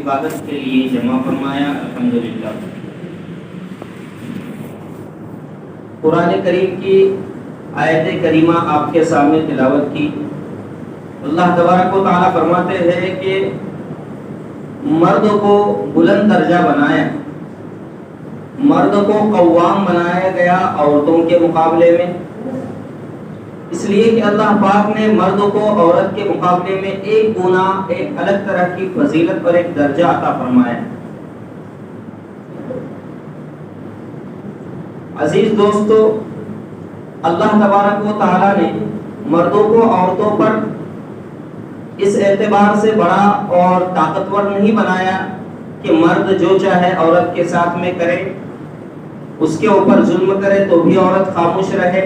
عبادت کے لیے جمع فرمایا، الحمدللہ۔ قرآن کریم کی آیت کریمہ آپ کے سامنے تلاوت کی۔ اللہ تبارک و تعالیٰ فرماتے ہیں کہ مرد کو بلند درجہ بنایا، مرد کو قوام بنایا گیا عورتوں کے مقابلے میں، اس لیے کہ اللہ پاک نے مرد کو عورت کے مقابلے میں ایک گنا، ایک الگ طرح کی فضیلت اور ایک درجہ عطا فرمایا۔ عزیز دوستو، اللہ تبارک و تعالیٰ نے مردوں کو عورتوں پر اس اعتبار سے بڑا اور طاقتور نہیں بنایا کہ مرد جو چاہے عورت کے ساتھ میں کرے، اس کے اوپر ظلم کرے تو بھی عورت خاموش رہے،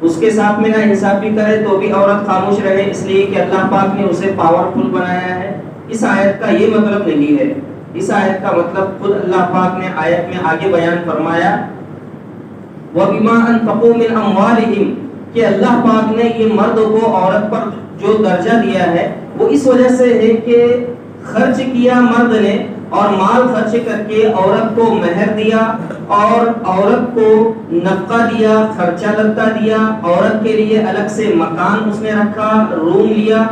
اس کے ساتھ میں ناانصافی کرے تو بھی عورت خاموش رہے، اس لیے کہ اللہ پاک نے اسے پاورفل بنایا ہے۔ اس آیت کا یہ مطلب نہیں ہے، اس آیت کا مطلب خود اللہ پاک نے آیت میں آگے بیان فرمایا، وَبِمَا أَنفَقُوا مِنْ أَمْوَالِهِمْ، کہ اللہ پاک نے یہ مرد کو عورت پر جو درجہ دیا ہے وہ اس وجہ سے ہے کہ خرچ کیا مرد نے، اور مال خرچ کر کے عورت کو مہر دیا اور عورت کو نفقہ دیا، خرچہ لگتا دیا، عورت کے لیے الگ سے مکان اس نے رکھا، روم لیا،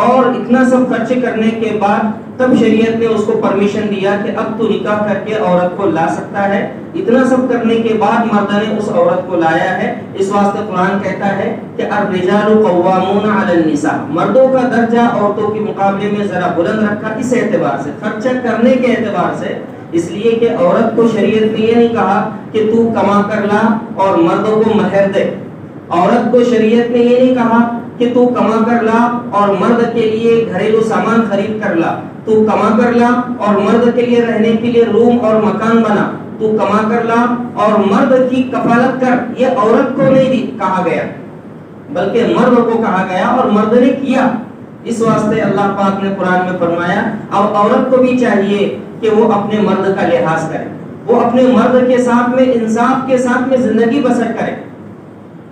اور اتنا سب خرچ کرنے کے بعد تب شریعت نے اس کو پرمیشن دیا کہ اب تو نکاح کر کے عورت کو لا سکتا ہے۔ اتنا سب کرنے کے بعد مرد نے اس عورت کو لایا ہے، اس واسطے قرآن کہتا ہے کہ الرجال قوامون علی النساء، مردوں کا درجہ عورتوں کے مقابلے میں ذرا بلند رکھا اس اعتبار سے، خرچہ کرنے کے اعتبار سے، اس لیے کہ عورت کو شریعت نے یہ نہیں کہا کہ تو کما کر لا اور مردوں کو مہر دے، عورت کو شریعت نے یہ نہیں کہا کہ تو کما کر لا اور مرد کے لیے گھریلو سامان خرید کر لا، تو کما کر لا اور مرد کے لیے رہنے کے لیے روم اور مکان بنا، تو کما کر لا اور مرد کی کفالت کر، یہ عورت کو نہیں کہا گیا بلکہ مرد کو کہا گیا اور مرد نے کیا۔ اس واسطے اللہ پاک نے قرآن میں فرمایا اب عورت کو بھی چاہیے کہ وہ اپنے مرد کا لحاظ کرے، وہ اپنے مرد کے ساتھ میں انصاف کے ساتھ میں زندگی بسر کرے،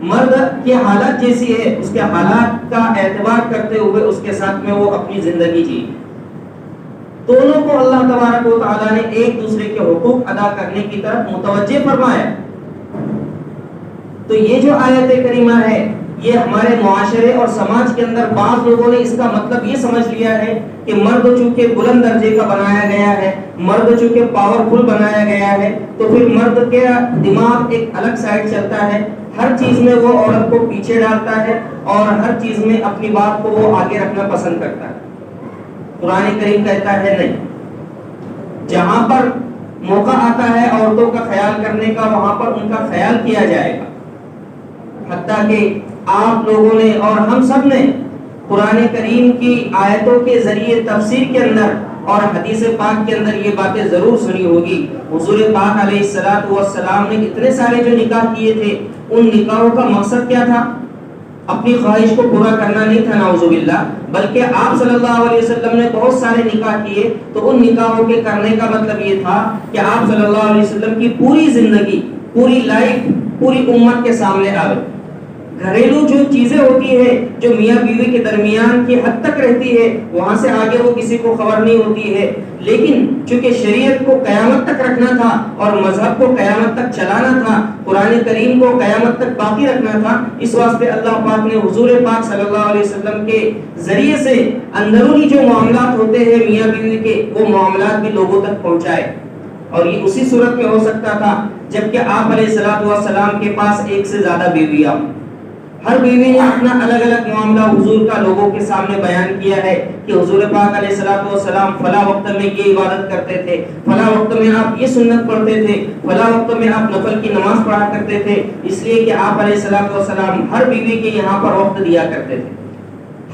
مرد کی حالت جیسی ہے اس کے حالات کا اعتبار کرتے ہوئے اس کے ساتھ میں وہ اپنی زندگی جی۔ دونوں کو اللہ تبارک و تعالیٰ نے ایک دوسرے کے حقوق ادا کرنے کی طرف متوجہ فرمایا۔ تو یہ جو آیت کریمہ ہے یہ ہمارے معاشرے اور سماج کے اندر بعض لوگوں نے اس کا مطلب یہ سمجھ لیا ہے کہ مرد چونکہ بلند درجے کا بنایا گیا ہے، مرد چونکہ پاورفل بنایا گیا ہے، تو پھر مرد کا دماغ ایک الگ سائڈ چلتا ہے، ہر چیز میں وہ عورت کو پیچھے ڈالتا ہے اور ہر چیز میں اپنی بات کو وہ آگے رکھنا پسند کرتا ہے۔ قرآن کریم کہتا ہے نہیں، جہاں پر موقع آتا ہے عورتوں کا خیال کرنے کا وہاں پر ان کا خیال کیا جائے گا۔ حتیٰ کہ آپ لوگوں نے اور ہم سب نے قرآن کریم کی آیتوں کے ذریعے تفسیر کے اندر اور حدیث پاک کے اندر یہ باتیں ضرور سنی ہوگی۔ حضور پاک علیہ الصلوۃ والسلام نے اتنے سارے جو نکاح کیے تھے، ان نکاحوں کا مقصد کیا تھا؟ اپنی خواہش کو پورا کرنا نہیں تھا نعوذ باللہ، بلکہ آپ صلی اللہ علیہ وسلم نے بہت سارے نکاح کیے تو ان نکاحوں کے کرنے کا مطلب یہ تھا کہ آپ صلی اللہ علیہ وسلم کی پوری زندگی، پوری لائف پوری امت کے سامنے آئے۔ گھریلو جو چیزیں ہوتی ہیں جو میاں بیوی کے درمیان کی حد تک رہتی ہے وہاں سے آگے وہ کسی کو خبر نہیں ہوتی ہے، لیکن چونکہ شریعت کو قیامت تک رکھنا تھا اور مذہب کو قیامت تک چلانا تھا، قرآن کریم کو قیامت تک باقی رکھنا تھا، اس واسطے اللہ پاک نے حضور پاک صلی اللہ علیہ وسلم کے ذریعے سے اندرونی جو معاملات ہوتے ہیں میاں بیوی کے، وہ معاملات بھی لوگوں تک پہنچائے۔ اور یہ اسی صورت میں ہو سکتا تھا جبکہ آپ علیہ الصلوۃ والسلام کے پاس ایک سے زیادہ بیویاں، ہر بیوی نے اپنا الگ الگ معاملہ حضور کا لوگوں کے سامنے بیان کیا ہے کہ حضور پاک علیہ الصلوۃ والسلام فلاں وقت میں یہ عبادت کرتے تھے، فلاں وقت میں آپ یہ سنت پڑھتے تھے، فلاں وقت میں آپ نفل کی نماز پڑھا کرتے تھے، اس لیے کہ آپ علیہ الصلوۃ والسلام ہر بیوی کے یہاں پر وقت دیا کرتے تھے،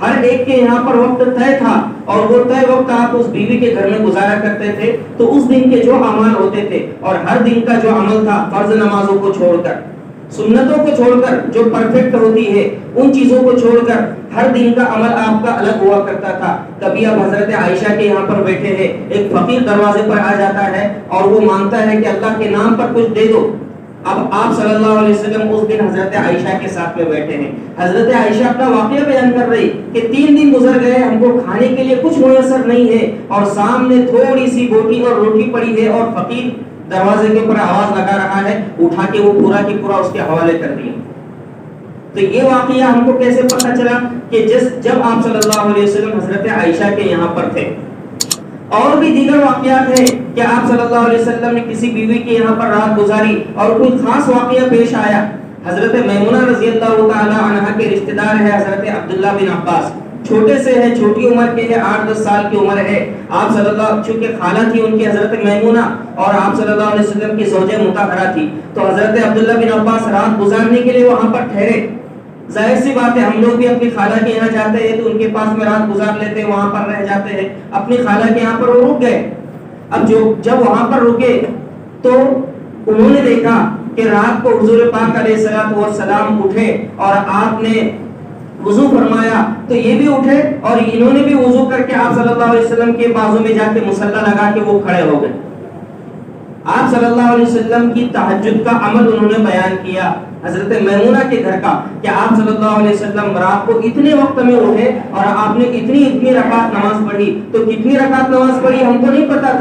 ہر ایک کے یہاں پر وقت طے تھا اور وہ طے وقت آپ اس بیوی کے گھر میں گزارا کرتے تھے۔ تو اس دن کے جو اعمال ہوتے تھے اور ہر دن کا جو عمل تھا، فرض نمازوں کو چھوڑ کر، سنتوں کو چھوڑ کر جو پرفیکٹ ہوتی ہے ان چیزوں کو چھوڑ کر ہر دن کا عمل آپ کا الگ ہوا کرتا تھا۔ کبھی آپ حضرت عائشہ کے یہاں پر بیٹھے ہیں، ایک فقیر دروازے پر آ جاتا ہے اور وہ مانگتا ہے کہ اللہ کے نام پر کچھ دے دو، اب آپ صلی اللہ علیہ وسلم اس دن حضرت عائشہ کے ساتھ میں بیٹھے ہیں. حضرت عائشہ اپنا واقعہ بیان کر رہی کہ 3 دن گزر گئے, ہم کو کھانے کے لیے کچھ میسر نہیں ہے, اور سامنے تھوڑی سی بوٹی اور روٹی پڑی ہے, اور فقیر دروازے کے اوپر آواز لگا رہا ہے, اٹھا کے وہ پورا کی پورا اس کے حوالے کر دیا. تو یہ واقعہ ہم کو کیسے پتہ چلا کہ جب آپ صلی اللہ علیہ وسلم حضرت عائشہ کے یہاں پر تھے. اور بھی دیگر واقعات ہیں کہ آپ صلی اللہ علیہ وسلم نے کسی بیوی کے یہاں پر رات گزاری اور کوئی خاص واقعہ پیش آیا. حضرت میمونہ رضی اللہ تعالی عنہا کے رشتہ دار ہے حضرت عبداللہ بن عباس, چھوٹے سے ہے, چھوٹی عمر کے ہے, 8-10 سال کی عمر ہے. آپ صلی اللہ, چونکہ خالہ تھی ان کی حضرت میمونہ, اور آپ صلی اللہ علیہ وسلم کی زوجہ مطہرہ تھی, تو حضرت عبداللہ بن عباس رات گزارنے کے لیے وہاں پر ٹھہرے. ظاہر سی بات ہے, ہم لوگ بھی اپنی خالہ کے یہاں جاتے ہیں تو ان کے پاس میں رات گزار لیتے ہیں, وہاں پر رہ جاتے ہیں. اپنی خالہ کے یہاں پر وہ رک گئے. اب جب وہاں پر رکے تو انہوں نے دیکھا کہ رات کو حضور پاک علیہ الصلوۃ والسلام اٹھے اور آپ نے وضو فرمایا, تو یہ بھی اٹھے اور انہوں نے بھی وضو کر کے آپ صلی اللہ علیہ وسلم کے بازو میں جا کے مصلی لگا کے وہ کھڑے ہو گئے. آپ صلی اللہ علیہ وسلم کی تہجد کا عمل انہوں نے بیان کیا حضرت میمونہ کے گھر کا, کہ آپ صلی اللہ علیہ وسلم رات کو اتنے وقت میں اٹھے اور آپ نے اتنی رکعت نماز پڑھی. تو کتنی رکعت نماز پڑھی ہم کو نہیں پتا.